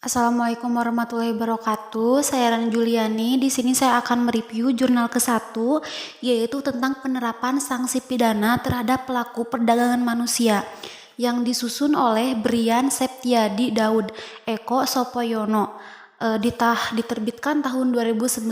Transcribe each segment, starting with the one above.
Assalamualaikum warahmatullahi wabarakatuh. Saya Rani Juliani. Di sini saya akan mereview jurnal ke-1, yaitu tentang penerapan sanksi pidana terhadap pelaku perdagangan manusia yang disusun oleh Brian Septiadi Daud Eko Sopoyono, diterbitkan tahun 2019.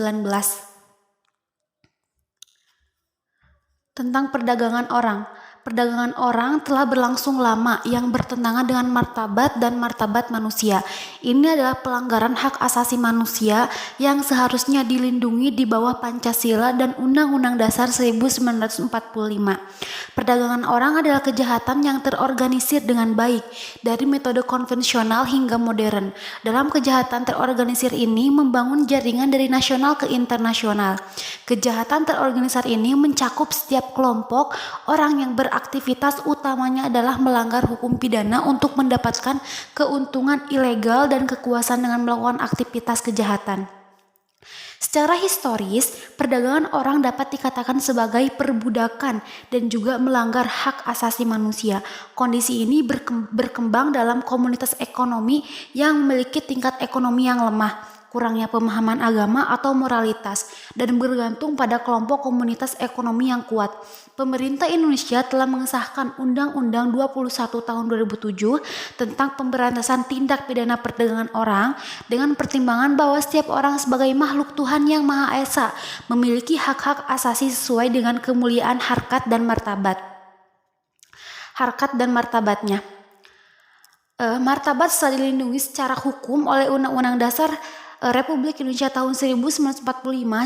Tentang perdagangan orang. Perdagangan orang telah berlangsung lama yang bertentangan dengan martabat dan martabat manusia. Ini adalah pelanggaran hak asasi manusia yang seharusnya dilindungi di bawah Pancasila dan Undang-Undang Dasar 1945. Perdagangan orang adalah kejahatan yang terorganisir dengan baik, dari metode konvensional hingga modern. Dalam kejahatan terorganisir ini membangun jaringan dari nasional ke internasional. Kejahatan terorganisir ini mencakup setiap kelompok orang yang beraktivitas utamanya adalah melanggar hukum pidana untuk mendapatkan keuntungan ilegal dan kekuasaan dengan melakukan aktivitas kejahatan. Secara historis, perdagangan orang dapat dikatakan sebagai perbudakan dan juga melanggar hak asasi manusia. Kondisi ini berkembang dalam komunitas ekonomi yang memiliki tingkat ekonomi yang lemah, kurangnya pemahaman agama atau moralitas, dan bergantung pada kelompok komunitas ekonomi yang kuat. Pemerintah Indonesia telah mengesahkan Undang-Undang 21 tahun 2007 tentang pemberantasan tindak pidana perdagangan orang dengan pertimbangan bahwa setiap orang sebagai makhluk Tuhan yang Maha Esa memiliki hak-hak asasi sesuai dengan kemuliaan harkat dan martabatnya. Martabat setelah dilindungi secara hukum oleh Undang-Undang Dasar Republik Indonesia tahun 1945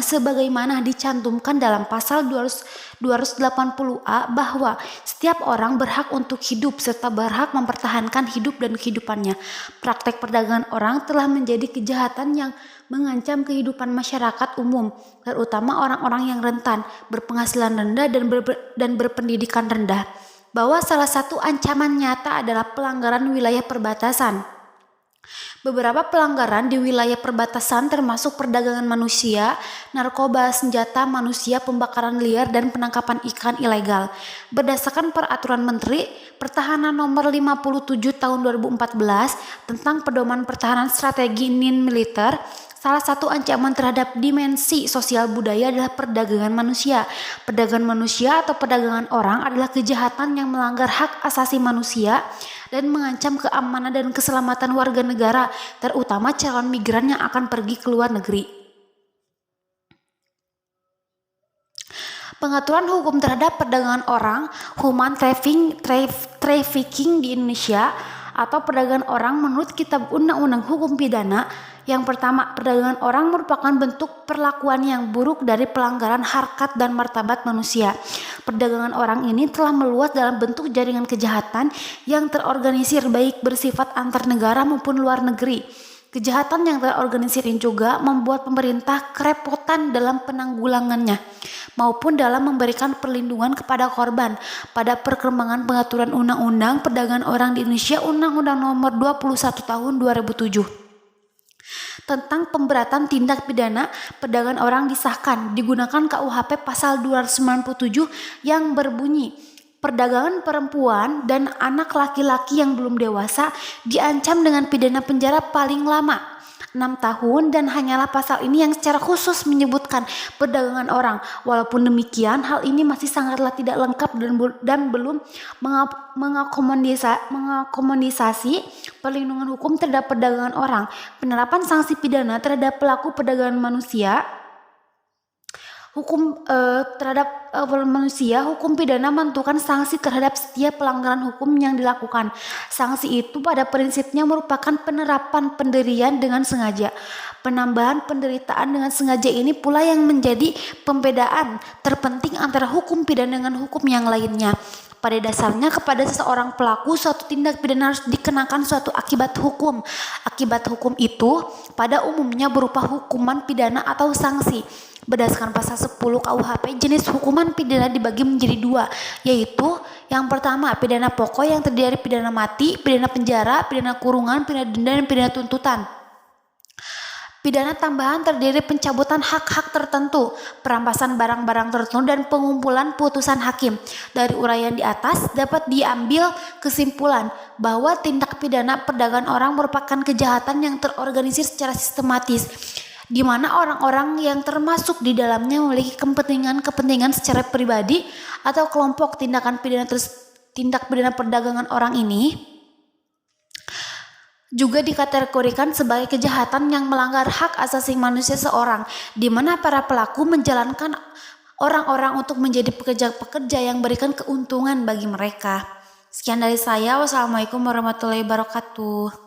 sebagaimana dicantumkan dalam pasal 280A bahwa setiap orang berhak untuk hidup serta berhak mempertahankan hidup dan kehidupannya. Praktek perdagangan orang telah menjadi kejahatan yang mengancam kehidupan masyarakat umum, terutama orang-orang yang rentan, berpenghasilan rendah dan berpendidikan rendah. Bahwa salah satu ancaman nyata adalah pelanggaran wilayah perbatasan. Beberapa pelanggaran di wilayah perbatasan termasuk perdagangan manusia, narkoba, senjata manusia, pembakaran liar, dan penangkapan ikan ilegal. Berdasarkan Peraturan Menteri Pertahanan Nomor 57 Tahun 2014 tentang Pedoman Pertahanan Strategi Non-Militer, salah satu ancaman terhadap dimensi sosial budaya adalah perdagangan manusia. Perdagangan manusia atau perdagangan orang adalah kejahatan yang melanggar hak asasi manusia dan mengancam keamanan dan keselamatan warga negara, terutama calon migran yang akan pergi ke luar negeri. Pengaturan hukum terhadap perdagangan orang, human trafficking di Indonesia, atau perdagangan orang menurut Kitab Undang-Undang Hukum Pidana. Yang pertama, perdagangan orang merupakan bentuk perlakuan yang buruk dari pelanggaran harkat dan martabat manusia. Perdagangan orang ini telah meluas dalam bentuk jaringan kejahatan yang terorganisir baik bersifat antar negara maupun luar negeri. Kejahatan yang terorganisir ini juga membuat pemerintah kerepotan dalam penanggulangannya maupun dalam memberikan perlindungan kepada korban. Pada perkembangan pengaturan undang-undang perdagangan orang di Indonesia, Undang-Undang Nomor 21 Tahun 2007 tentang pemberatan tindak pidana perdagangan orang disahkan, digunakan KUHP pasal 297 yang berbunyi perdagangan perempuan dan anak laki-laki yang belum dewasa diancam dengan pidana penjara paling lama 6 tahun, dan hanyalah pasal ini yang secara khusus menyebutkan perdagangan orang. Walaupun demikian, hal ini masih sangatlah tidak lengkap dan belum mengakomodasi perlindungan hukum terhadap perdagangan orang. Penerapan sanksi pidana terhadap pelaku perdagangan manusia, hukum pidana menentukan sanksi terhadap setiap pelanggaran hukum yang dilakukan. Sanksi itu pada prinsipnya merupakan penerapan penderian dengan sengaja. Penambahan penderitaan dengan sengaja ini pula yang menjadi pembedaan terpenting antara hukum pidana dengan hukum yang lainnya. Pada dasarnya, kepada seseorang pelaku suatu tindak pidana harus dikenakan suatu akibat hukum. Akibat hukum itu pada umumnya berupa hukuman pidana atau sanksi. Berdasarkan pasal 10 KUHP, jenis hukuman pidana dibagi menjadi 2, yaitu yang pertama pidana pokok yang terdiri dari pidana mati, pidana penjara, pidana kurungan, pidana denda, dan pidana tuntutan. Pidana tambahan terdiri pencabutan hak-hak tertentu, perampasan barang-barang tertentu, dan pengumpulan putusan hakim. Dari uraian di atas dapat diambil kesimpulan bahwa tindak pidana perdagangan orang merupakan kejahatan yang terorganisir secara sistematis, di mana orang-orang yang termasuk di dalamnya memiliki kepentingan secara pribadi atau kelompok. Tindak pidana perdagangan orang ini juga dikategorikan sebagai kejahatan yang melanggar hak asasi manusia seorang, di mana para pelaku menjalankan orang-orang untuk menjadi pekerja-pekerja yang berikan keuntungan bagi mereka. Sekian dari saya. Wassalamualaikum warahmatullahi wabarakatuh.